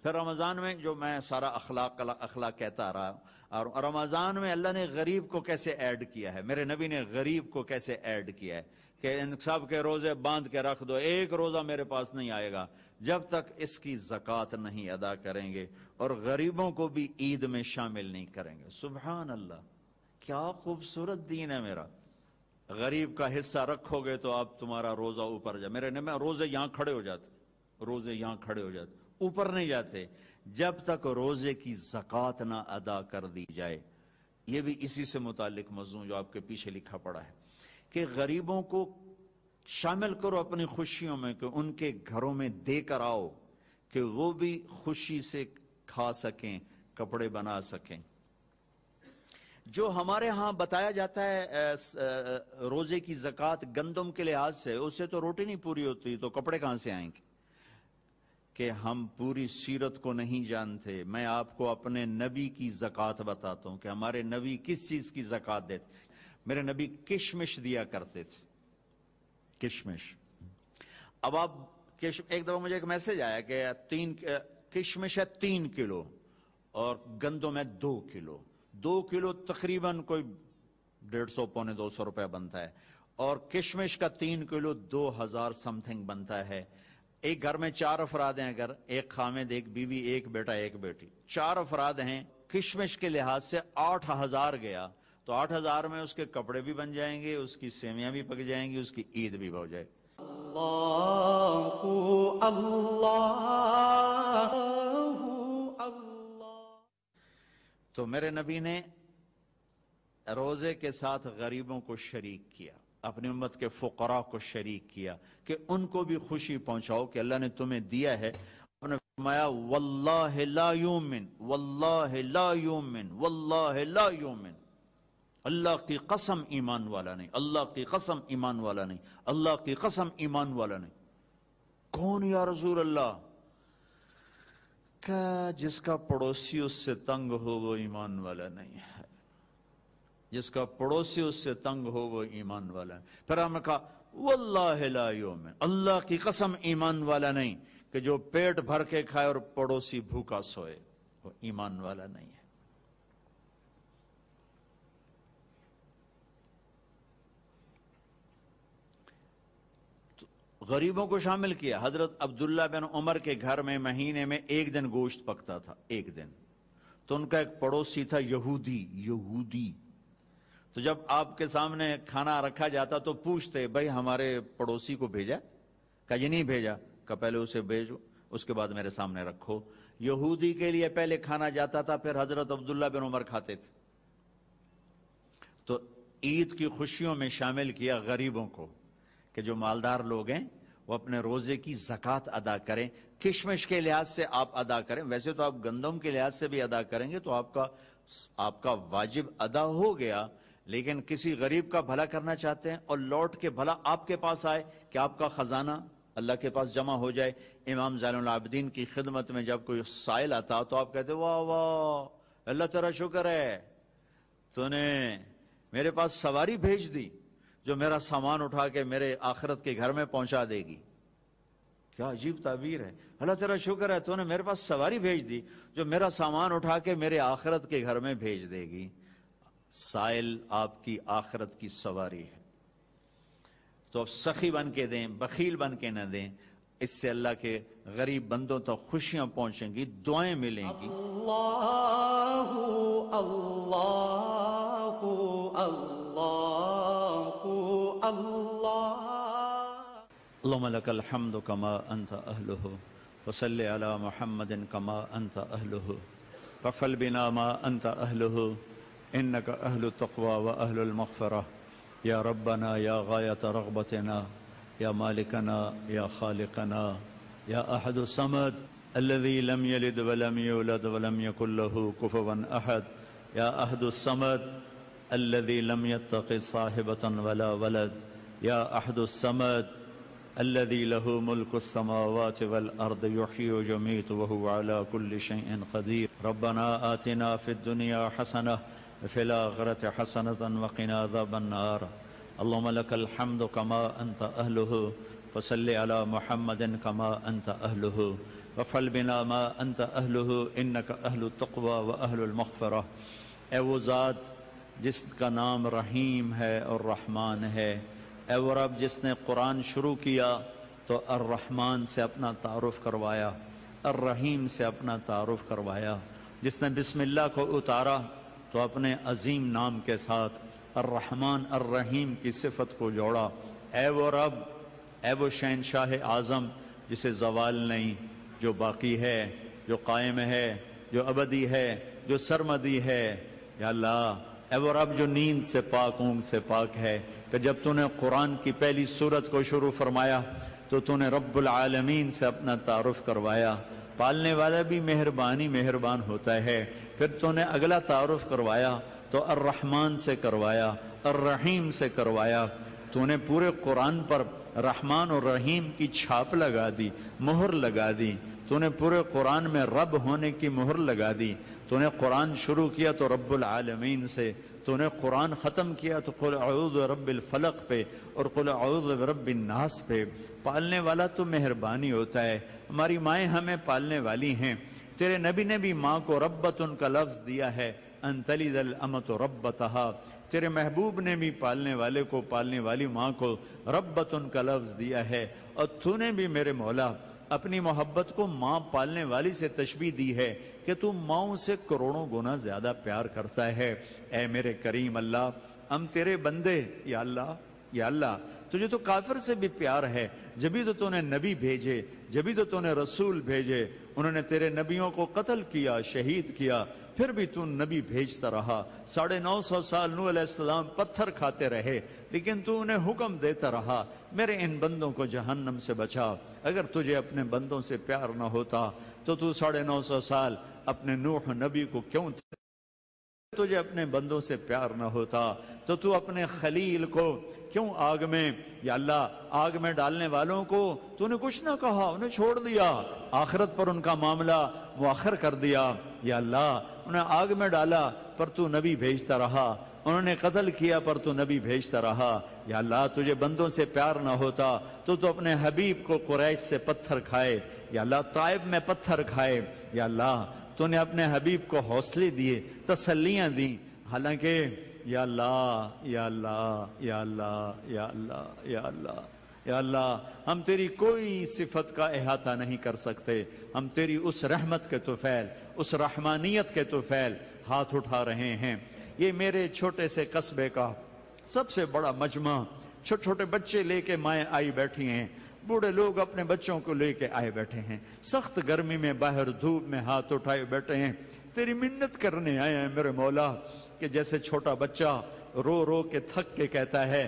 پھر رمضان میں جو میں سارا اخلاق کہتا رہا، اور رمضان میں اللہ نے غریب کو کیسے ایڈ کیا ہے، میرے نبی نے غریب کو کیسے ایڈ کیا ہے کہ ان سب کے روزے باندھ کے رکھ دو، ایک روزہ میرے پاس نہیں آئے گا جب تک اس کی زکوٰۃ نہیں ادا کریں گے، اور غریبوں کو بھی عید میں شامل نہیں کریں گے۔ سبحان اللہ، کیا خوبصورت دین ہے میرا۔ غریب کا حصہ رکھو گے تو آپ تمہارا روزہ اوپر جائے۔ میرے نبی روزے یہاں کھڑے ہو جاتے، روزے یہاں کھڑے ہو جاتے، اوپر نہیں جاتے جب تک روزے کی زکوٰۃ نہ ادا کر دی جائے۔ یہ بھی اسی سے متعلق مضمون جو آپ کے پیچھے لکھا پڑا ہے کہ غریبوں کو شامل کرو اپنی خوشیوں میں، کہ ان کے گھروں میں دے کر آؤ کہ وہ بھی خوشی سے کھا سکیں، کپڑے بنا سکیں۔ جو ہمارے ہاں بتایا جاتا ہے روزے کی زکوٰۃ گندم کے لحاظ سے، اس سے تو روٹی نہیں پوری ہوتی، تو کپڑے کہاں سے آئیں گے؟ کہ ہم پوری سیرت کو نہیں جانتے۔ میں آپ کو اپنے نبی کی زکوٰۃ بتاتا ہوں کہ ہمارے نبی کس چیز کی زکوٰۃ دیتے۔ میرے نبی کشمش دیا کرتے تھے، کشمش۔ اب آپ ایک دفعہ مجھے ایک میسج آیا کہ کشمش ہے 3 کلو اور گندم ہے 2 کلو، 2 کلو تقریباً کوئی 150 پونے 200 روپے بنتا ہے، اور کشمش کا 3 کلو 2000 سم تھنگ بنتا ہے۔ ایک گھر میں 4 افراد ہیں، اگر ایک خامد، ایک بیوی، ایک بیٹا، ایک بیٹی، 4 افراد ہیں، کشمش کے لحاظ سے 8000 گیا، تو 8000 میں اس کے کپڑے بھی بن جائیں گے، اس کی سیویاں بھی پک جائیں گی، اس کی عید بھی ہو جائے گی۔ تو میرے نبی نے روزے کے ساتھ غریبوں کو شریک کیا، اپنی امت کے فقراء کو شریک کیا کہ ان کو بھی خوشی پہنچاؤ کہ اللہ نے تمہیں دیا ہے۔ آپ نے فرمایا واللہ لا یؤمن، واللہ لا یؤمن، واللہ لا یؤمن، اللہ کی قسم ایمان والا نہیں، اللہ کی قسم ایمان والا نہیں، اللہ کی قسم ایمان والا نہیں۔ کون یا رسول اللہ؟ کہ جس کا پڑوسی اس سے تنگ ہو وہ ایمان والا نہیں ہے، جس کا پڑوسی اس سے تنگ ہو وہ ایمان والا ہے۔ پھر ہم نے کہا واللہ لا یؤمن، اللہ کی قسم ایمان والا نہیں، کہ جو پیٹ بھر کے کھائے اور پڑوسی بھوکا سوئے وہ ایمان والا نہیں ہے۔ غریبوں کو شامل کیا۔ حضرت عبداللہ بن عمر کے گھر میں مہینے میں 1 دن گوشت پکتا تھا، 1 دن۔ تو ان کا ایک پڑوسی تھا یہودی، تو جب آپ کے سامنے کھانا رکھا جاتا تو پوچھتے بھائی ہمارے پڑوسی کو بھیجا؟ کہا یہ نہیں بھیجا۔ کہا پہلے اسے بھیجو، اس کے بعد میرے سامنے رکھو۔ یہودی کے لیے پہلے کھانا جاتا تھا، پھر حضرت عبداللہ بن عمر کھاتے تھے۔ تو عید کی خوشیوں میں شامل کیا غریبوں کو، کہ جو مالدار لوگ ہیں وہ اپنے روزے کی زکوٰۃ ادا کریں. کشمش کے لحاظ سے آپ ادا کریں، ویسے تو آپ گندم کے لحاظ سے بھی ادا کریں گے تو آپ کا واجب ادا ہو گیا. لیکن کسی غریب کا بھلا کرنا چاہتے ہیں اور لوٹ کے بھلا آپ کے پاس آئے کہ آپ کا خزانہ اللہ کے پاس جمع ہو جائے. امام زین العابدین کی خدمت میں جب کوئی سائل آتا تو آپ کہتے واہ واہ اللہ تیرا شکر ہے، تو نے میرے پاس سواری بھیج دی جو میرا سامان اٹھا کے میرے آخرت کے گھر میں پہنچا دے گی. کیا عجیب تعبیر ہے، اللہ تیرا شکر ہے تو نے میرے پاس سواری بھیج دی جو میرا سامان اٹھا کے میرے آخرت کے گھر میں بھیج دے گی. سائل آپ کی آخرت کی سواری ہے. تو اب سخی بن کے دیں، بخیل بن کے نہ دیں، اس سے اللہ کے غریب بندوں تک خوشیاں پہنچیں گی، دعائیں ملیں گی. اللہ اللہ اللہ اللہ. اللهم لك الحمد كما أنت أهله فصل على محمد كما أنت أهله وفعل بنا ما أنت أهله إنك أهل التقوى وأهل المغفرة يا ربنا يا غاية رغبتنا يا مالكنا يا خالقنا يا أحد الصمد الذي لم يلد ولم يولد ولم يكن له كفوا أحد يا أحد الصمد الذي لم يتخذ صاحبة ولا ولد يا أحد الصمد الذي له ملك السماوات والأرض يحيي ويميت وهو على كل شيء قدير. ربنا آتنا في الدنيا حسنة وفي الآخرة حسنة وقنا عذاب النار. اللهم لك الحمد كما أنت أهله فصل على محمد كما أنت أهله وفعل بنا ما أنت أهله إنك أهل التقوى وأهل المغفرة. اے وہ ذات جس کا نام رحیم ہے اور رحمان ہے، اے وہ رب جس نے قرآن شروع کیا تو الرحمن سے اپنا تعارف کروایا، الرحیم سے اپنا تعارف کروایا، جس نے بسم اللہ کو اتارا تو اپنے عظیم نام کے ساتھ الرحمن الرحیم کی صفت کو جوڑا. اے وہ رب، اے وہ شہنشاہ اعظم جسے زوال نہیں، جو باقی ہے، جو قائم ہے، جو ابدی ہے، جو سرمدی ہے. یا اللہ، اے وہ رب جو نیند سے پاک، اونگ سے پاک ہے، کہ جب تو نے قرآن کی پہلی سورت کو شروع فرمایا تو نے رب العالمین سے اپنا تعارف کروایا. پالنے والا بھی مہربان ہوتا ہے. پھر تو نے اگلا تعارف کروایا تو الرحمن سے کروایا، الرحیم سے کروایا. تو نے پورے قرآن پر رحمان اور رحیم کی چھاپ لگا دی، مہر لگا دی. تو نے پورے قرآن میں رب ہونے کی مہر لگا دی. تو نے قرآن شروع کیا تو رب العالمین سے، تو نے قرآن ختم کیا تو قل اعوذ برب الفلق پہ اور قل اعوذ برب الناس پہ. پالنے والا تو مہربانی ہوتا ہے. ہماری مائیں ہمیں پالنے والی ہیں. تیرے نبی نے بھی ماں کو ربتن کا لفظ دیا ہے، ان تلد الامۃ ربتہا. تیرے محبوب نے بھی پالنے والے کو، پالنے والی ماں کو ربتن کا لفظ دیا ہے. اور تو نے بھی میرے مولا اپنی محبت کو ماں پالنے والی سے تشبیہ دی ہے کہ تو ماؤں سے کروڑوں گنا زیادہ پیار کرتا ہے. اے میرے کریم اللہ، ہم تیرے بندے، یا اللہ، یا اللہ، تجھے تو کافر سے بھی پیار ہے. جبھی تو نے نبی بھیجے، جبھی تو نے رسول بھیجے. انہوں نے تیرے نبیوں کو قتل کیا، شہید کیا، پھر بھی تو نبی بھیجتا رہا. 950 سال نوح علیہ السلام پتھر کھاتے رہے لیکن تو انہیں حکم دیتا رہا، میرے ان بندوں کو جہنم سے بچا. اگر تجھے اپنے بندوں سے پیار نہ ہوتا تو 950 سال اپنے نوح نبی کو کیوں، تجھے اپنے بندوں سے پیار نہ ہوتا تو اپنے خلیل کو کیوں آگ میں، یا اللہ، آگ میں ڈالنے والوں کو تو نے کچھ نہ کہا، انہیں چھوڑ دیا، آخرت پر ان کا معاملہ مؤخر کر دیا. یا اللہ، انہیں آگ میں ڈالا پر تو نبی بھیجتا رہا، انہوں نے قتل کیا پر تو نبی بھیجتا رہا. یا اللہ، تجھے بندوں سے پیار نہ ہوتا تو اپنے حبیب کو قریش سے پتھر کھائے، یا اللہ طائف میں پتھر کھائے. یا اللہ، تو نے اپنے حبیب کو حوصلے دیے، تسلیاں دیں، حالانکہ یا اللہ، یا اللہ، یا اللہ، یا اللہ، یا اللہ، یا اللہ، ہم تیری کوئی صفت کا احاطہ نہیں کر سکتے. ہم تیری اس رحمت کے طفیل، اس رحمانیت کے طفیل ہاتھ اٹھا رہے ہیں. یہ میرے چھوٹے سے قصبے کا سب سے بڑا مجمع، چھوٹے چھوٹے بچے لے کے مائیں آئی بیٹھی ہیں، بوڑھے لوگ اپنے بچوں کو لے کے آئے بیٹھے ہیں، سخت گرمی میں باہر دھوپ میں ہاتھ اٹھائے بیٹھے ہیں، تیری منت کرنے آئے ہیں میرے مولا. کہ جیسے چھوٹا بچہ رو رو کے تھک کے کہتا ہے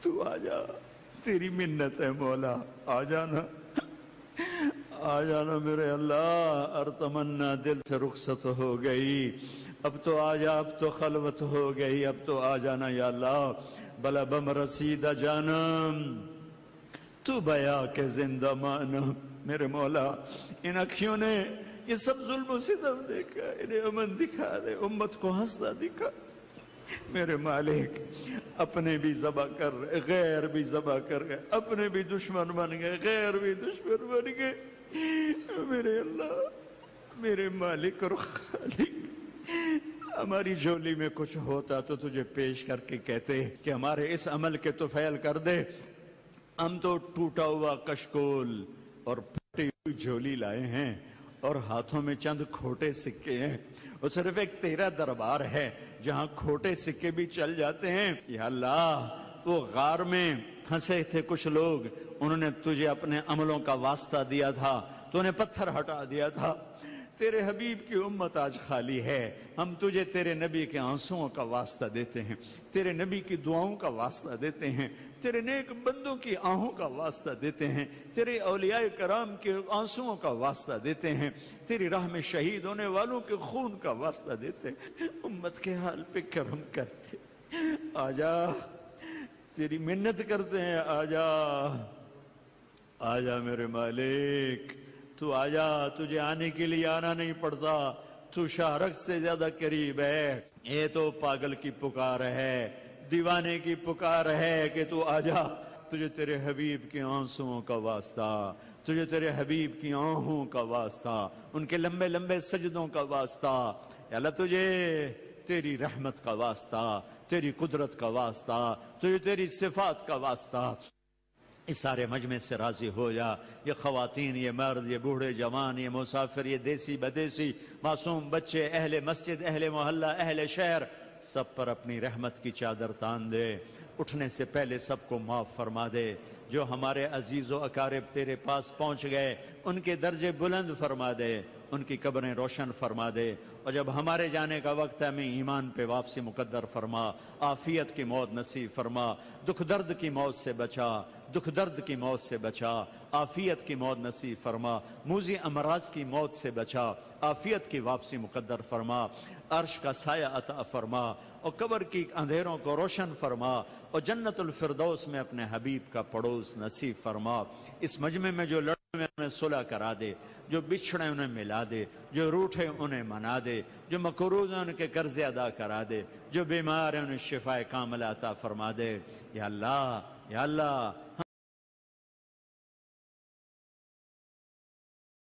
تو آ جا، تیری منت ہے مولا، آ جانا، آ جانا میرے اللہ۔ ارتمنا دل سے رخصت ہو گئی، اب تو آ جا، اب تو خلوت ہو گئی، اب تو آ جانا یا اللہ۔ بلا بم رسیدہ جانم تو بیا کے زندہ مانا، میرے مولا ان اکھیوں نے یہ سب ظلم و ستم دیکھا، انہیں امن دکھا دے، امت کو ہنستا دکھا۔ میرے مالک اپنے بھی ذبح کر رہے، غیر بھی ذبح کر گئے، اپنے بھی دشمن بن گئے، غیر بھی دشمن بن گئے۔ میرے اللہ، میرے مالک اور خالق، ہماری جھولی میں کچھ ہوتا تو تجھے پیش کر کے کہتے کہ ہمارے اس عمل کے تو فعل کر دے۔ ہم تو ٹوٹا ہوا کشکول اور پھٹی ہوئی جھولی لائے ہیں، اور ہاتھوں میں چند کھوٹے سکے ہیں، وہ صرف ایک تیرا دربار ہے جہاں کھوٹے سکے بھی چل جاتے ہیں۔ یا اللہ، وہ غار میں پھنسے تھے کچھ لوگ، انہوں نے تجھے اپنے عملوں کا واسطہ دیا تھا تو انہیں پتھر ہٹا دیا تھا۔ تیرے حبیب کی امت آج خالی ہے، ہم تجھے تیرے نبی کے آنسوؤں کا واسطہ دیتے ہیں، تیرے نبی کی دعاؤں کا واسطہ دیتے ہیں، تیرے نیک بندوں کی آہوں کا واسطہ دیتے ہیں، تیرے اولیاء کرام کے آنسوؤں کا واسطہ دیتے ہیں، تیری راہ میں شہید ہونے والوں کے خون کا واسطہ دیتے ہیں۔ امت کے حال پہ کرم کرتے، آجا، تیری منت کرتے ہیں، آجا، آجا میرے مالک، تو آجا، تجھے آنے کے لیے آنا نہیں پڑتا، تو شاہرگ سے زیادہ قریب ہے۔ یہ تو پاگل کی پکار ہے، دیوانے کی پکار ہے کہ تو آجا، تجھے تیرے حبیب کے آنسوؤں کا واسطہ، تجھے تیرے حبیب کی آہوں کا واسطہ، ان کے لمبے لمبے سجدوں کا واسطہ، یا اللہ تجھے تیری رحمت کا واسطہ، تیری قدرت کا واسطہ، تجھے تیری صفات کا واسطہ۔ اس سارے مجمع سے راضی ہو جا، یہ خواتین، یہ مرد، یہ بوڑھے جوان، یہ مسافر، یہ دیسی بدیسی، معصوم بچے، اہل مسجد، اہل محلہ، اہل شہر، سب پر اپنی رحمت کی چادر تان دے۔ اٹھنے سے پہلے سب کو معاف فرما دے۔ جو ہمارے عزیز و اقارب تیرے پاس پہنچ گئے ان کے درجے بلند فرما دے، ان کی قبریں روشن فرما دے، اور جب ہمارے جانے کا وقت ہے ہمیں ایمان پہ واپسی مقدر فرما، عافیت کی موت نصیب فرما، دکھ درد کی موت سے بچا، دکھ درد کی موت سے بچا، عافیت کی موت نصیب فرما، موذی امراض کی موت سے بچا، عافیت کی واپسی مقدر فرما، عرش کا سایہ عطا فرما، اور قبر کی اندھیروں کو روشن فرما، اور جنت الفردوس میں اپنے حبیب کا پڑوس نصیب فرما۔ اس مجمع میں جو لڑے ہوئے انہیں صلح کرا دے، جو بچھڑے انہیں ملا دے، جو روٹھے انہیں منا دے، جو مقروض ہیں ان کے قرض ادا کرا دے، جو بیمار ہیں انہیں شفائے کاملہ عطا فرما دے۔ یا اللہ، یا اللہ،